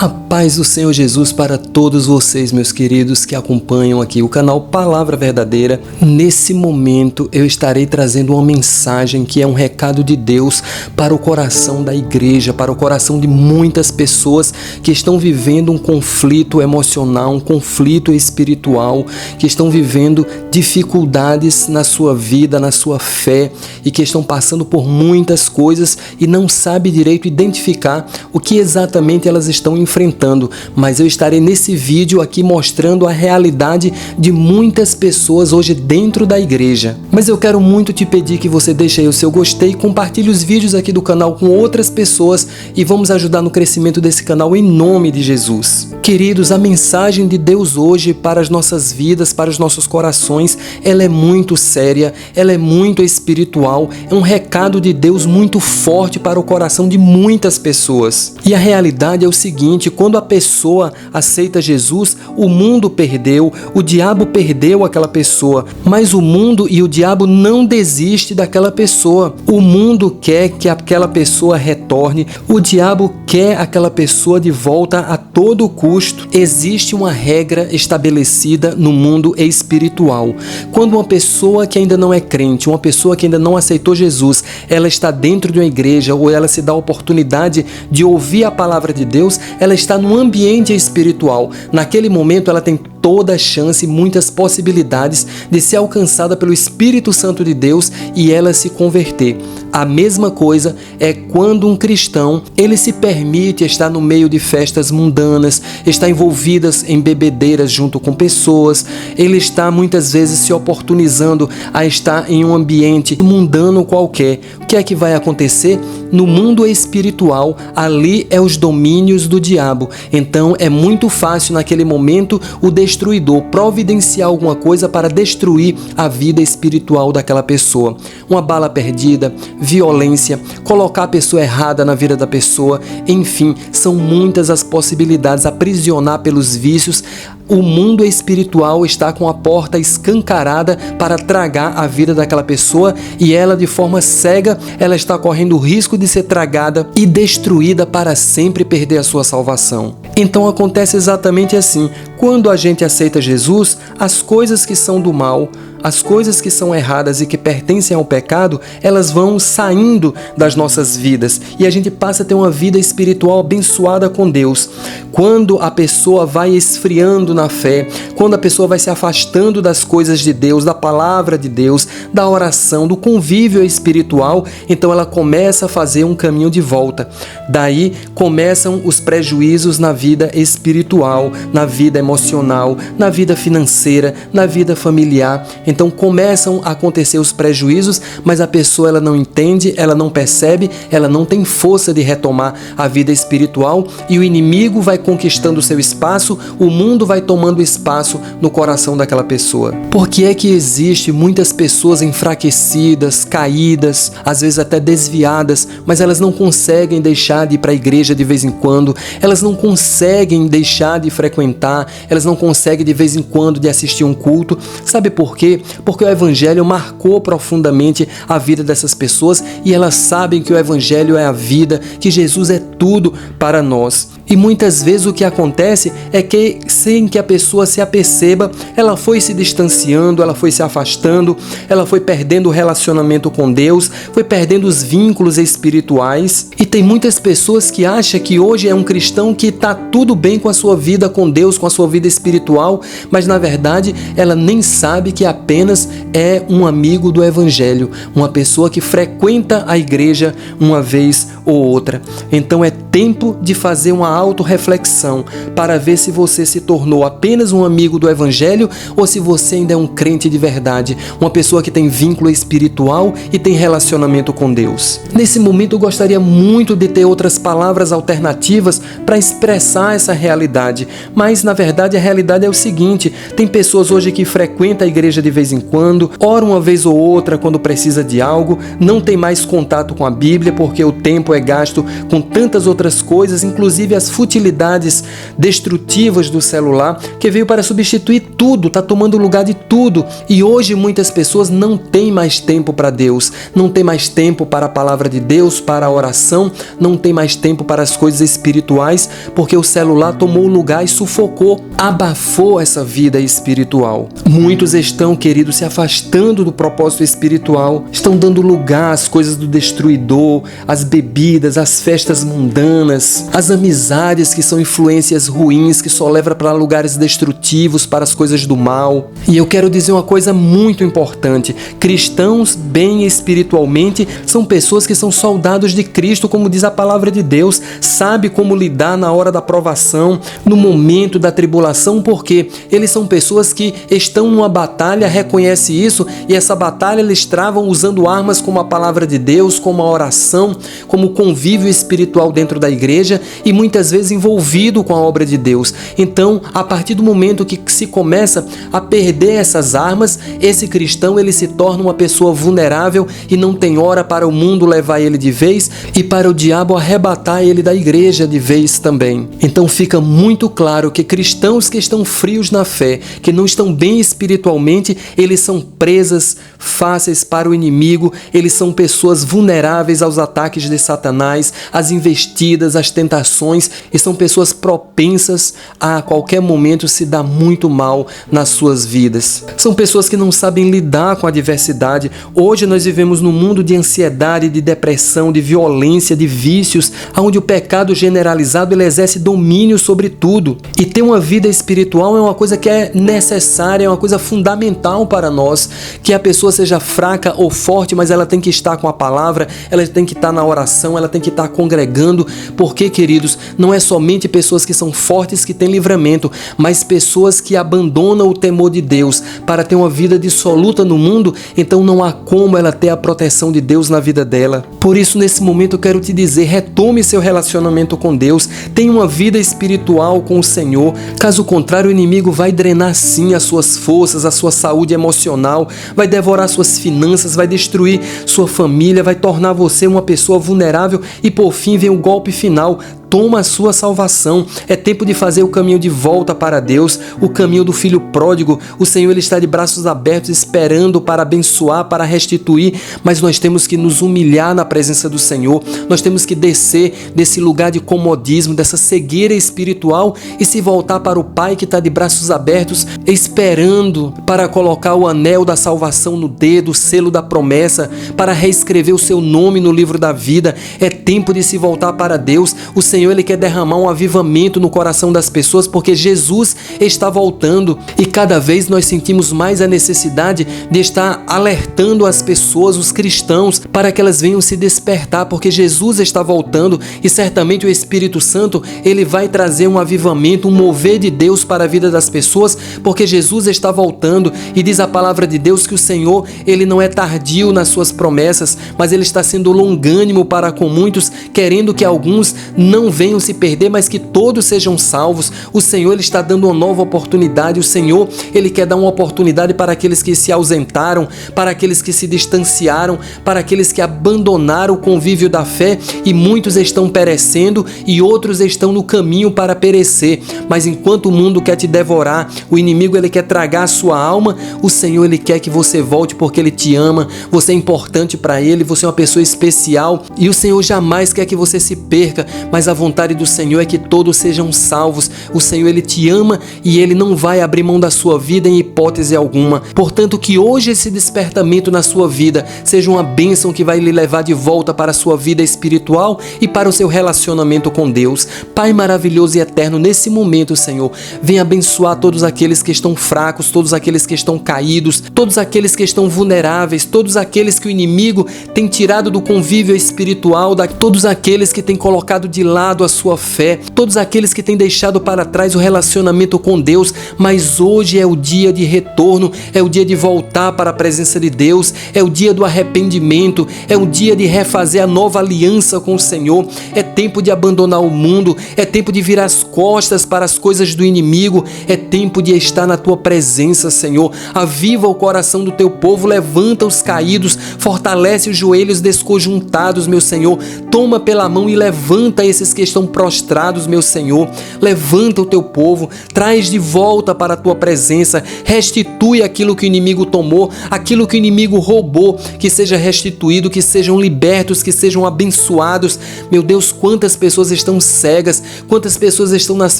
A paz do Senhor Jesus para todos vocês, meus queridos, que acompanham aqui o canal Palavra Verdadeira. Nesse momento eu estarei trazendo uma mensagem que é um recado de Deus para o coração da igreja, para o coração de muitas pessoas que estão vivendo um conflito emocional, um conflito espiritual, que estão vivendo dificuldades na sua vida, na sua fé e que estão passando por muitas coisas e não sabem direito identificar o que exatamente elas estão enfrentando, mas eu estarei nesse vídeo aqui mostrando a realidade de muitas pessoas hoje dentro da igreja. Mas eu quero muito te pedir que você deixe aí o seu gostei, compartilhe os vídeos aqui do canal com outras pessoas e vamos ajudar no crescimento desse canal em nome de Jesus. Queridos, a mensagem de Deus hoje para as nossas vidas, para os nossos corações, ela é muito séria, ela é muito espiritual, é um recado de Deus muito forte para o coração de muitas pessoas. E a realidade é o seguinte: quando a pessoa aceita Jesus, o mundo perdeu, o diabo perdeu aquela pessoa, mas o mundo e o diabo não desistem daquela pessoa. O mundo quer que aquela pessoa retorne, o diabo quer aquela pessoa de volta a todo custo. Existe uma regra estabelecida no mundo espiritual. Quando uma pessoa que ainda não é crente, uma pessoa que ainda não aceitou Jesus, ela está dentro de uma igreja ou ela se dá a oportunidade de ouvir a palavra de Deus, ela está num ambiente espiritual. Naquele momento ela tem toda a chance, muitas possibilidades de ser alcançada pelo Espírito Santo de Deus e ela se converter. A mesma coisa é quando um cristão, ele se permite estar no meio de festas mundanas, está envolvidas em bebedeiras junto com pessoas, ele está muitas vezes se oportunizando a estar em um ambiente mundano qualquer. O que é que vai acontecer? No mundo espiritual, ali é os domínios do diabo. Então é muito fácil naquele momento o destruidor providenciar alguma coisa para destruir a vida espiritual daquela pessoa. Uma bala perdida, violência, colocar a pessoa errada na vida da pessoa, enfim, são muitas as possibilidades, aprisionar pelos vícios. O mundo espiritual está com a porta escancarada para tragar a vida daquela pessoa e ela, de forma cega, ela está correndo o risco de ser tragada e destruída para sempre, perder a sua salvação. Então acontece exatamente assim: quando a gente aceita Jesus, as coisas que são do mal, as coisas que são erradas e que pertencem ao pecado, elas vão saindo das nossas vidas e a gente passa a ter uma vida espiritual abençoada com Deus. Quando a pessoa vai esfriando na fé, quando a pessoa vai se afastando das coisas de Deus, da palavra de Deus, da oração, do convívio espiritual, então ela começa a fazer um caminho de volta. Daí começam os prejuízos na vida espiritual, na vida emocional, na vida financeira, na vida familiar. Então começam a acontecer os prejuízos, mas a pessoa ela não entende, ela não percebe, ela não tem força de retomar a vida espiritual e o inimigo vai conquistando seu espaço, o mundo vai tomando espaço no coração daquela pessoa. Por que é que existe muitas pessoas enfraquecidas, caídas, às vezes até desviadas, mas elas não conseguem deixar de ir para a igreja de vez em quando, elas não conseguem deixar de frequentar, elas não conseguem de vez em quando de assistir um culto? Sabe por quê? Porque o Evangelho marcou profundamente a vida dessas pessoas e elas sabem que o Evangelho é a vida, que Jesus é tudo para nós. E muitas vezes o que acontece é que, sem que a pessoa se aperceba, ela foi se distanciando, ela foi se afastando, ela foi perdendo o relacionamento com Deus, foi perdendo os vínculos espirituais. E tem muitas pessoas que acham que hoje é um cristão que está tudo bem com a sua vida com Deus, com a sua vida espiritual, mas na verdade ela nem sabe que apenas é um amigo do Evangelho, uma pessoa que frequenta a igreja uma vez ou outra. Então é tempo de fazer uma autorreflexão para ver se você se tornou apenas um amigo do Evangelho ou se você ainda é um crente de verdade, uma pessoa que tem vínculo espiritual e tem relacionamento com Deus. Nesse momento eu gostaria muito de ter outras palavras alternativas para expressar essa realidade, mas na verdade a realidade é o seguinte: tem pessoas hoje que frequentam a igreja de vez em quando, ora uma vez ou outra quando precisa de algo, não tem mais contato com a Bíblia porque o tempo é gasto com tantas outras coisas, inclusive as futilidades destrutivas do celular, que veio para substituir tudo, está tomando o lugar de tudo. E hoje muitas pessoas não têm mais tempo para Deus, não tem mais tempo para a palavra de Deus, para a oração, não tem mais tempo para as coisas espirituais, porque o celular tomou o lugar e sufocou, abafou essa vida espiritual. Muitos estão, queridos, se afastando do propósito espiritual, estão dando lugar às coisas do destruidor, às bebidas, às festas mundanas, às amizades que são influências ruins, que só levam para lugares destrutivos, para as coisas do mal. E eu quero dizer uma coisa muito importante: cristãos bem espiritualmente são pessoas que são soldados de Cristo, como diz a palavra de Deus, sabe como lidar na hora da provação, no momento da tribulação, porque eles são pessoas que estão numa batalha, reconhece isso, e essa batalha eles travam usando armas como a palavra de Deus, como a oração, como o convívio espiritual dentro da igreja e muitas vezes envolvido com a obra de Deus. Então, a partir do momento que se começa a perder essas armas, esse cristão ele se torna uma pessoa vulnerável e não tem hora para o mundo levar ele de vez e para o diabo arrebatar ele da igreja de vez também. Então fica muito claro que cristãos que estão frios na fé, que não estão bem espiritualmente, eles são presas fáceis para o inimigo, eles são pessoas vulneráveis aos ataques de Satanás, às investidas, às tentações, e são pessoas propensas a qualquer momento se dar muito mal nas suas vidas. São pessoas que não sabem lidar com a adversidade. Hoje nós vivemos num mundo de ansiedade, de depressão, de violência, de vícios, onde o pecado generalizado ele exerce domínio sobre tudo. E ter uma vida espiritual é uma coisa que é necessária, é uma coisa fundamental para nós, que a pessoa seja fraca ou forte, mas ela tem que estar com a palavra, ela tem que estar na oração, ela tem que estar congregando, porque, queridos, não é somente pessoas que são fortes que têm livramento, mas pessoas que abandonam o temor de Deus para ter uma vida dissoluta no mundo, então não há como ela ter a proteção de Deus na vida dela. Por isso, nesse momento eu quero te dizer, retome seu relacionamento com Deus, tenha uma vida espiritual com o Senhor, caso contrário o inimigo vai drenar sim as suas forças, a sua saúde emocional, vai devorar suas finanças, vai destruir sua família, vai tornar você uma pessoa vulnerável e por fim vem o golpe final. Toma a sua salvação. É tempo de fazer o caminho de volta para Deus, o caminho do filho pródigo. O Senhor ele está de braços abertos esperando para abençoar, para restituir, mas nós temos que nos humilhar na presença do Senhor. Nós temos que descer desse lugar de comodismo, dessa cegueira espiritual e se voltar para o Pai que está de braços abertos, esperando para colocar o anel da salvação no dedo, o selo da promessa, para reescrever o seu nome no livro da vida. É tempo de se voltar para Deus. O Senhor ele quer derramar um avivamento no coração das pessoas, porque Jesus está voltando e cada vez nós sentimos mais a necessidade de estar alertando as pessoas, os cristãos, para que elas venham se despertar, porque Jesus está voltando e certamente o Espírito Santo ele vai trazer um avivamento, um mover de Deus para a vida das pessoas, porque Jesus está voltando e diz a palavra de Deus que o Senhor ele não é tardio nas suas promessas, mas ele está sendo longânimo para com muitos, querendo que alguns não venham se perder, mas que todos sejam salvos. O Senhor ele está dando uma nova oportunidade. O Senhor ele quer dar uma oportunidade para aqueles que se ausentaram, para aqueles que se distanciaram, para aqueles que abandonaram o convívio da fé, e muitos estão perecendo e outros estão no caminho para perecer. Mas enquanto o mundo quer te devorar, o inimigo ele quer tragar a sua alma, o Senhor ele quer que você volte porque ele te ama, você é importante para ele, você é uma pessoa especial e o Senhor jamais quer que você se perca, mas a vontade do Senhor é que todos sejam salvos. O Senhor ele te ama e ele não vai abrir mão da sua vida em hipótese alguma. Portanto, que hoje esse despertamento na sua vida seja uma bênção que vai lhe levar de volta para a sua vida espiritual e para o seu relacionamento com Deus. Pai maravilhoso e eterno, nesse momento, Senhor, vem abençoar todos aqueles que estão fracos, todos aqueles que estão caídos, todos aqueles que estão vulneráveis, todos aqueles que o inimigo tem tirado do convívio espiritual, todos aqueles que têm colocado de lado a sua fé, todos aqueles que têm deixado para trás o relacionamento com Deus, mas hoje é o dia de retorno, é o dia de voltar para a presença de Deus, é o dia do arrependimento, é o dia de refazer a nova aliança com o Senhor, é tempo de abandonar o mundo, é tempo de virar as costas para as coisas do inimigo, é tempo de estar na tua presença, Senhor. Aviva o coração do teu povo, levanta os caídos, fortalece os joelhos desconjuntados, meu Senhor, toma pela mão e levanta esses que que estão prostrados, meu Senhor. Levanta o teu povo, traz de volta para a tua presença, restitui aquilo que o inimigo tomou, aquilo que o inimigo roubou, que seja restituído, que sejam libertos, que sejam abençoados. Meu Deus, quantas pessoas estão cegas, quantas pessoas estão nas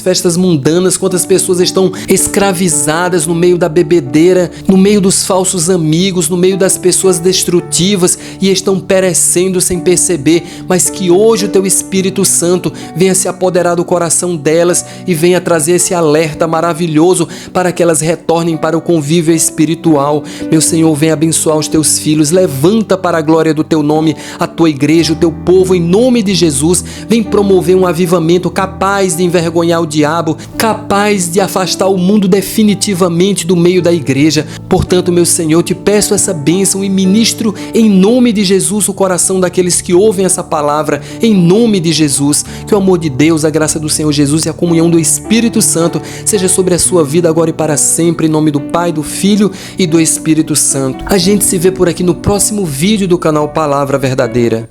festas mundanas, quantas pessoas estão escravizadas no meio da bebedeira, no meio dos falsos amigos, no meio das pessoas destrutivas e estão perecendo sem perceber, mas que hoje o teu Espírito Santo venha se apoderar do coração delas e venha trazer esse alerta maravilhoso para que elas retornem para o convívio espiritual. Meu Senhor, venha abençoar os teus filhos, levanta para a glória do teu nome a tua igreja, o teu povo, em nome de Jesus. Vem promover um avivamento capaz de envergonhar o diabo, capaz de afastar o mundo definitivamente do meio da igreja. Portanto, meu Senhor, te peço essa bênção e ministro em nome de Jesus o coração daqueles que ouvem essa palavra, em nome de Jesus. Que o amor de Deus, a graça do Senhor Jesus e a comunhão do Espírito Santo seja sobre a sua vida agora e para sempre, em nome do Pai, do Filho e do Espírito Santo. A gente se vê por aqui no próximo vídeo do canal Palavra Verdadeira.